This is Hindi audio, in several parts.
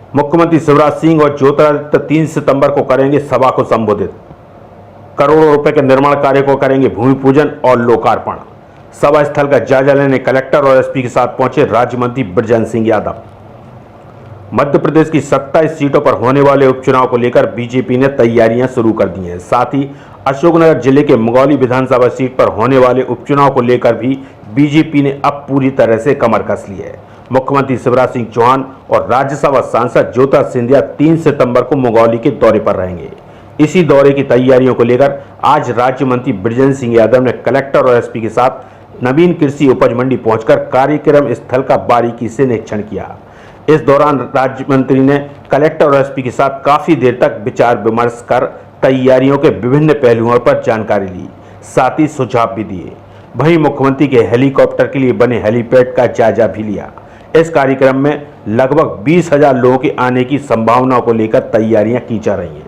मुख्यमंत्री शिवराज सिंह और ज्योतिरादित्य 3 सितंबर को करेंगे सभा को संबोधित। करोड़ों रुपए के निर्माण कार्य को करेंगे भूमि पूजन और लोकार्पण। सभा स्थल का जायजा लेने कलेक्टर और एसपी के साथ पहुंचे राज्य मंत्री बृजेंद्र सिंह यादव। मध्य प्रदेश की 27 सीटों पर होने वाले उपचुनाव को लेकर बीजेपी ने तैयारियां शुरू कर दी हैं। साथ ही अशोकनगर जिले के मुंगौली विधानसभा सीट पर होने वाले उपचुनाव को लेकर भी बीजेपी ने अब पूरी तरह से कमर कस ली है। मुख्यमंत्री शिवराज सिंह चौहान और राज्यसभा सांसद ज्योतिरादित्य सिंधिया 3 सितंबर को मुंगौली के दौरे पर रहेंगे। इसी दौरे की तैयारियों को लेकर आज राज्य मंत्री बृजेंद्र सिंह यादव ने कलेक्टर और एसपी के साथ नवीन कृषि उपज मंडी पहुंचकर कार्यक्रम स्थल का बारीकी से निरीक्षण किया। इस दौरान राज्य मंत्री ने कलेक्टर और एसपी के साथ काफी देर तक विचार विमर्श कर तैयारियों के विभिन्न पहलुओं पर जानकारी ली, साथ ही सुझाव भी दिए। वहीं मुख्यमंत्री के हेलीकॉप्टर के लिए बने हेलीपैड का जायजा भी लिया। इस कार्यक्रम में लगभग 20,000 लोगों के आने की संभावना को लेकर तैयारियां की जा रही हैं।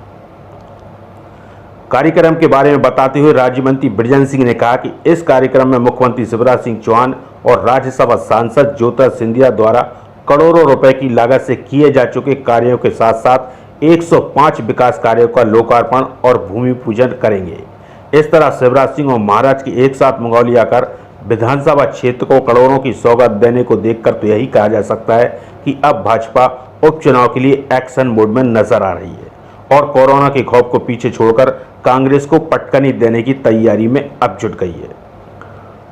कार्यक्रम के बारे में बताते हुए राज्य मंत्री बृजेंद्र सिंह ने कहा कि इस कार्यक्रम में मुख्यमंत्री शिवराज सिंह चौहान और राज्यसभा सांसद ज्योतिरादित्य सिंधिया द्वारा करोड़ों रुपए की लागत से किए जा चुके कार्यों के साथ साथ 105 विकास कार्यों का लोकार्पण और भूमि पूजन करेंगे। इस तरह शिवराज सिंह और महाराज की एक साथ मुंगौली आकर विधानसभा क्षेत्र को करोड़ों की सौगात देने को देखकर तो यही कहा जा सकता है कि अब भाजपा उपचुनाव के लिए एक्शन मोड में नजर आ रही है और कोरोना के खौफ को पीछे छोड़कर कांग्रेस को पटकनी देने की तैयारी में अब जुट गई है।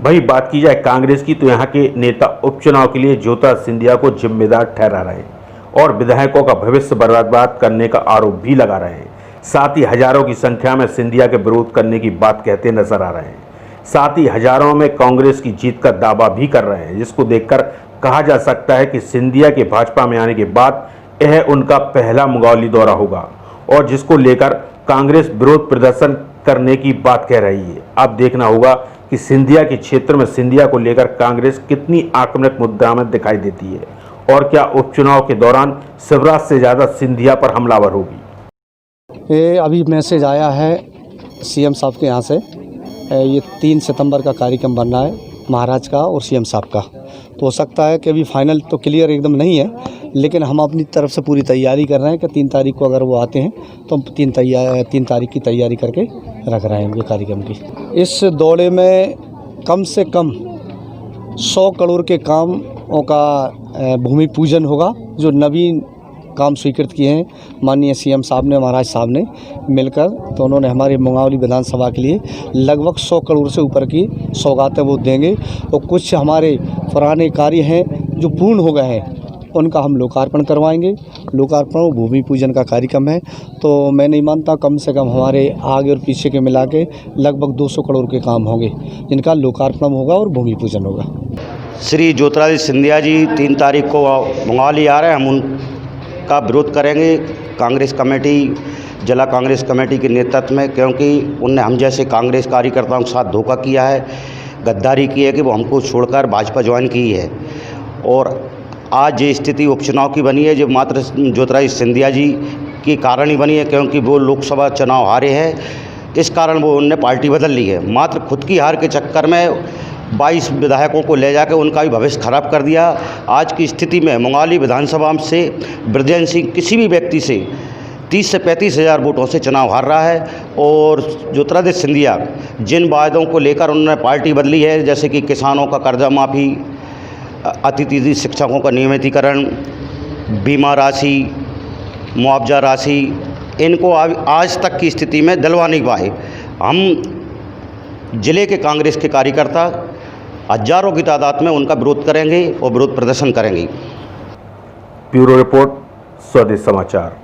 वही बात की जाए कांग्रेस की, तो यहाँ के नेता उपचुनाव के लिए ज्योतिरादित्य सिंधिया को जिम्मेदार ठहरा रहे हैं और विधायकों का भविष्य बर्बाद करने का आरोप भी लगा रहे हैं। साथ ही हजारों की संख्या में सिंधिया के विरोध करने की बात कहते नजर आ रहे हैं। साथ ही हजारों में कांग्रेस की जीत का दावा भी कर रहे हैं, जिसको देखकर कहा जा सकता है कि सिंधिया के भाजपा में आने के बाद यह उनका पहला मुंगौली दौरा होगा और जिसको लेकर कांग्रेस विरोध प्रदर्शन करने की बात कह रही है। अब देखना होगा कि सिंधिया के क्षेत्र में सिंधिया को लेकर कांग्रेस कितनी आक्रामक मुद्रा में दिखाई देती है और क्या उपचुनाव के दौरान शिवराज से ज़्यादा सिंधिया पर हमलावर होगी। ये अभी मैसेज आया है सीएम साहब के यहाँ से, ये 3 सितंबर का कार्यक्रम बन रहा है महाराज का और सीएम साहब का। तो हो सकता है कि अभी फाइनल तो क्लियर एकदम नहीं है, लेकिन हम अपनी तरफ से पूरी तैयारी कर रहे हैं कि 3 तारीख को अगर वो आते हैं तो हम 3 तारीख की तैयारी करके रख रहे हैं ये कार्यक्रम की। इस दौरे में कम से कम 100 करोड़ के कामों का भूमि पूजन होगा, जो नवीन काम स्वीकृत किए हैं माननीय सीएम साहब ने, महाराज साहब ने मिलकर। तो उन्होंने हमारे मुंगौली विधानसभा के लिए लगभग 100 करोड़ से ऊपर की सौगातें वो देंगे और कुछ हमारे पुराने कार्य हैं जो पूर्ण हो गए हैं उनका हम लोकार्पण करवाएंगे। लोकार्पण और भूमि पूजन का कार्यक्रम है, तो मैं नहीं मानता कम से कम हमारे आगे और पीछे के मिला के लगभग 200 करोड़ के काम होंगे जिनका लोकार्पण होगा और भूमि पूजन होगा। श्री ज्योतिरादित्य सिंधिया जी 3 तारीख को मुंगौली आ रहे हैं, हम उनका विरोध करेंगे कांग्रेस कमेटी, जिला कांग्रेस कमेटी के नेतृत्व में, क्योंकि उनने हम जैसे कांग्रेस कार्यकर्ताओं के साथ धोखा किया है, गद्दारी की है कि वो हमको छोड़कर भाजपा ज्वाइन की है। और आज ये स्थिति उपचुनाव की बनी है जो मात्र ज्योतिरादित्य सिंधिया जी के कारण ही बनी है, क्योंकि वो लोकसभा चुनाव हारे हैं, इस कारण वो उनने पार्टी बदल ली है। मात्र खुद की हार के चक्कर में 22 विधायकों को ले जाकर उनका भी भविष्य खराब कर दिया। आज की स्थिति में मुंगौली विधानसभा से बृजेंद्र सिंह किसी भी व्यक्ति से 30 से 35 हज़ार वोटों से चुनाव हार रहा है और ज्योतिरादित्य सिंधिया जिन वायदों को लेकर उन्होंने पार्टी बदली है, जैसे कि किसानों का कर्जा माफ़ी, अतिथि शिक्षकों का नियमितीकरण, बीमा राशि, मुआवजा राशि, इनको आज तक की स्थिति में दिलवा नहीं पाए। हम जिले के कांग्रेस के कार्यकर्ता हजारों की तादाद में उनका विरोध करेंगे और विरोध प्रदर्शन करेंगे। ब्यूरो रिपोर्ट, स्वदेश समाचार।